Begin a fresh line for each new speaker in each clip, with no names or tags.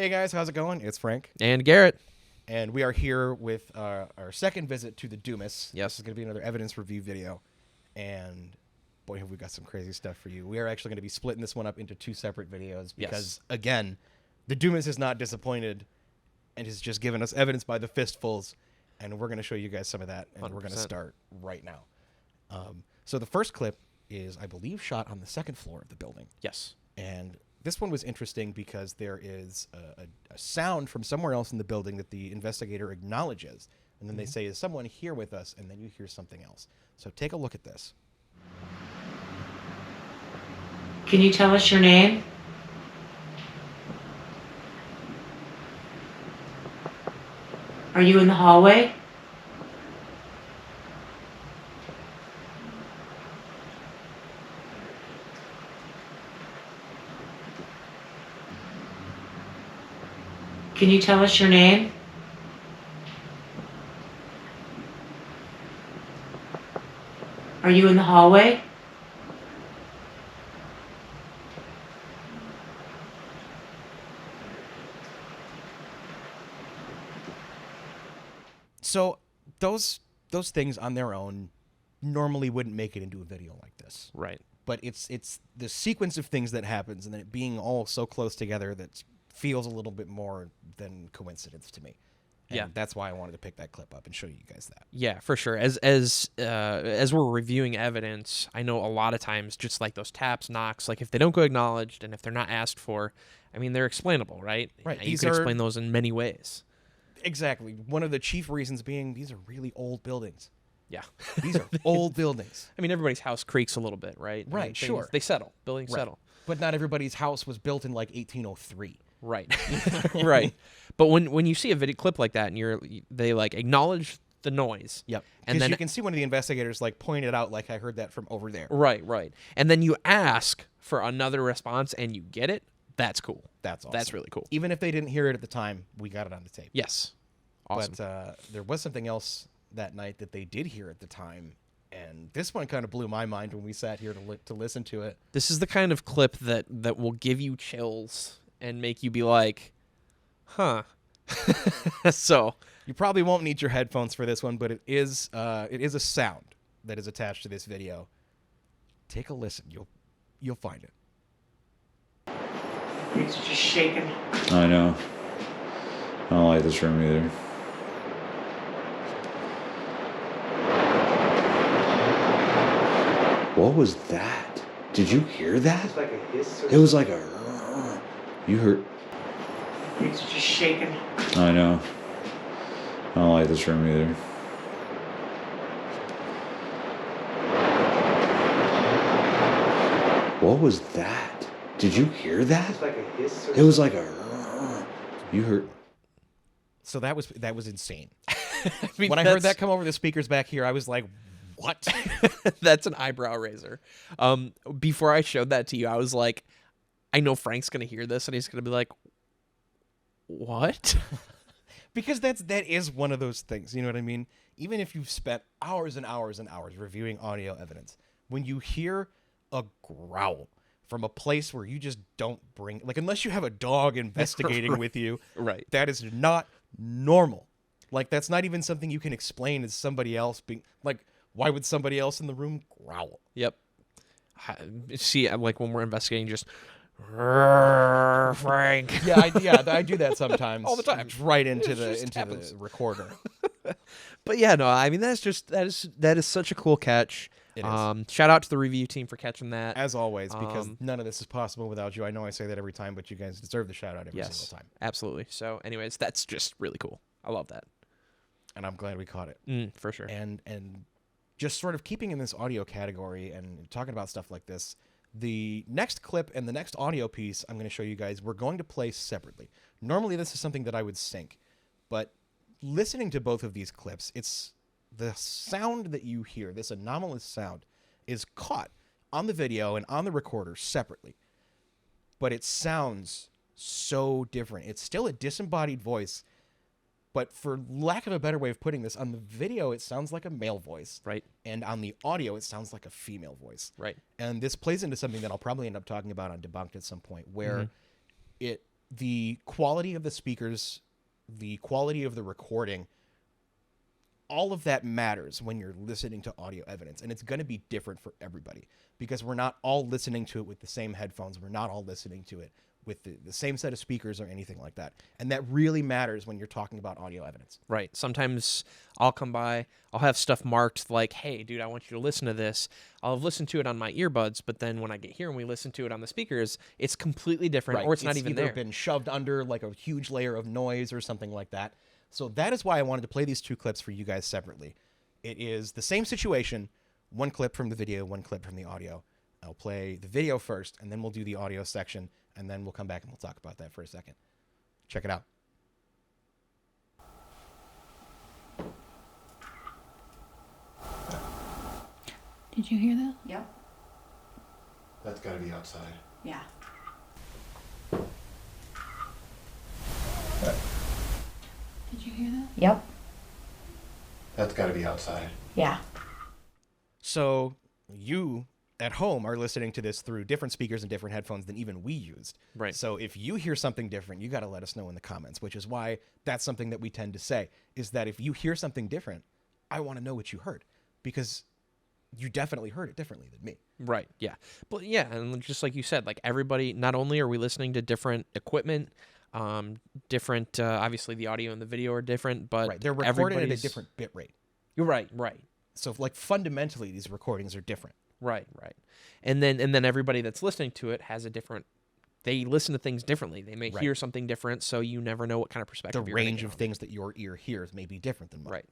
Hey guys, how's it going? It's Frank,
And Garrett.
and we are here with our second visit to the Dumas.
Yes.
This is going to be another evidence review video, and boy, have we got some crazy stuff for you. We are actually going to be splitting this one up into two separate videos because, again, the Dumas is not disappointed and has just given us evidence by the fistfuls, and we're going to show you guys some of that, and we're going to
100%.
start right now. So the first clip is, I believe, shot on the second floor of the building.
Yes.
And this one was interesting because there is a sound from somewhere else in the building that the investigator acknowledges. And then they say, is someone here with us? And then you hear something else. So take a look at this.
Can you tell us your name? Are you in the hallway? Can you tell us your name? Are you in the hallway?
So those things on their own normally wouldn't make it into a video like this.
Right.
But it's the sequence of things that happens and then it being all so close together that feels a little bit more than coincidence to me. And
Yeah.
that's why I wanted to pick that clip up and show you guys that.
Yeah, for sure. As we're reviewing evidence, I know a lot of times just like those taps, knocks, like if they don't go acknowledged and if they're not asked for, I mean, they're explainable, right?
Right.
You
These
can
are-
explain those in many ways.
Exactly. One of the chief reasons being these are really old buildings.
Yeah.
These are old buildings.
I mean, everybody's house creaks a little bit, right? I
Right,
mean,
sure.
They settle. Buildings
Right.
settle.
But not everybody's house was built in like 1803.
Right. Right. But when you see a video clip like that and they like acknowledge the noise.
Yep.
And
Because
then
you can see one of the investigators like pointed out like I heard that from over there.
Right. And then you ask for another response and you get it. That's cool.
That's awesome.
That's really cool.
Even if they didn't hear it at the time, we got it on the tape.
Yes. Awesome.
But there was something else that night that they did hear at the time, and this one kind of blew my mind when we sat here to listen to it.
This is the kind of clip that will give you chills and make you be like, huh. So
You probably won't need your headphones for this one, but it is a sound that is attached to this video. Take a listen. You'll find it.
Things are just shaking.
I know. I don't like this room either. What was that? Did you hear that?
It's like a hiss or
It was like a. You heard.
things are just shaking.
I know. I don't like this room either. What was that? Did you hear that?
It's like a hiss or
It was like a. You heard.
So that was insane.
I mean,
When I heard that come over the speakers back here, I was like, "What?"
that's an eyebrow raiser. Before I showed that to you, I was like, I know Frank's gonna hear this and he's gonna be like, what?
Because that is one of those things, you know what I mean? Even if you've spent hours and hours and hours reviewing audio evidence, when you hear a growl from a place where you just don't bring, like, unless you have a dog investigating with you,
Right.
that is not normal. Like, that's not even something you can explain as somebody else being, like, why would somebody else in the room growl?
Yep. See, like when we're investigating, just Frank.
Yeah, I do that sometimes.
All the time.
Right into
just
the
happens.
recorder.
But yeah, no, I mean that is such a cool catch.
It is.
Shout out to the review team for catching that.
As always, because
Um,
none of this is possible without you. I know I say that every time, but you guys deserve the shout out every
yes,
single time.
absolutely. So, anyways, that's just really cool. I love that.
And I'm glad we caught it.
For sure.
And just sort of keeping in this audio category and talking about stuff like this, the next clip and the next audio piece I'm going to show you guys, we're going to play separately. Normally, this is something that I would sync, but listening to both of these clips, it's the sound that you hear, this anomalous sound, is caught on the video and on the recorder separately. But it sounds so different. It's still a disembodied voice, but for lack of a better way of putting this, on the video, it sounds like a male voice.
Right.
And on the audio, it sounds like a female voice.
Right.
And this plays into something that I'll probably end up talking about on Debunked at some point, where it the quality of the speakers, the quality of the recording, all of that matters when you're listening to audio evidence. And it's going to be different for everybody because we're not all listening to it with the same headphones. We're not all listening to it with the same set of speakers or anything like that. And that really matters when you're talking about audio evidence.
Right. Sometimes I'll come by, I'll have stuff marked like, hey, dude, I want you to listen to this. I'll have listened to it on my earbuds, but then when I get here and we listen to it on the speakers, it's completely different, or it's not even
either
there.
been shoved under like a huge layer of noise or something like that. So that is why I wanted to play these 2 clips for you guys separately. It is the same situation, 1 clip from the video, 1 clip from the audio. I'll play the video first, and then we'll do the audio section, and then we'll come back and we'll talk about that for a second. Check it out.
Did you hear that?
Yep.
That's got to be outside.
Yeah.
Did you hear that?
Yep.
That's got to be outside.
Yeah.
So you at home are listening to this through different speakers and different headphones than even we used.
Right.
So if you hear something different, you got to let us know in the comments, which is why that's something that we tend to say is that if you hear something different, I want to know what you heard because you definitely heard it differently than me.
Right. Yeah. But yeah, and just like you said, like everybody, not only are we listening to different equipment, different, obviously the audio and the video are different, but
Right. They're recorded at a
everybody's-
different bit rate.
You're right. Right.
So like fundamentally, these recordings are different.
Right. Right. And then everybody that's listening to it has a different. They listen to things differently. They may
Right.
hear something different, so you never know what kind of perspective.
The
you're gonna
range
get
of
on it.
things that your ear hears may be different than mine.
Right.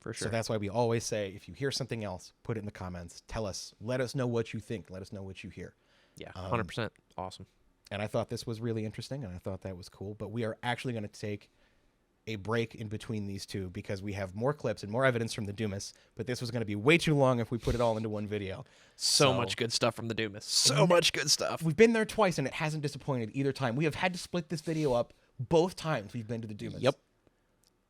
For sure.
So that's why we always say, if you hear something else, put it in the comments. Tell us. Let us know what you think. Let us know what you hear.
Yeah. 100%. Awesome.
And I thought this was really interesting, and I thought that was cool. But we are actually going to take a break in between these 2 because we have more clips and more evidence from the Dumas. But this was going to be way too long if we put it all into one video.
So much good stuff from the Dumas. So much good stuff.
We've been there twice, and it hasn't disappointed either time. We have had to split this video up both times we've been to the Dumas.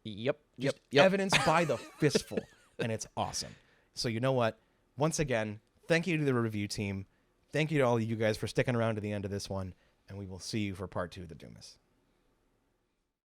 Yep.
Just evidence by the fistful, and it's awesome. So you know what? Once again, thank you to the review team. Thank you to all of you guys for sticking around to the end of this one, and we will see you for part 2 of the Dumas.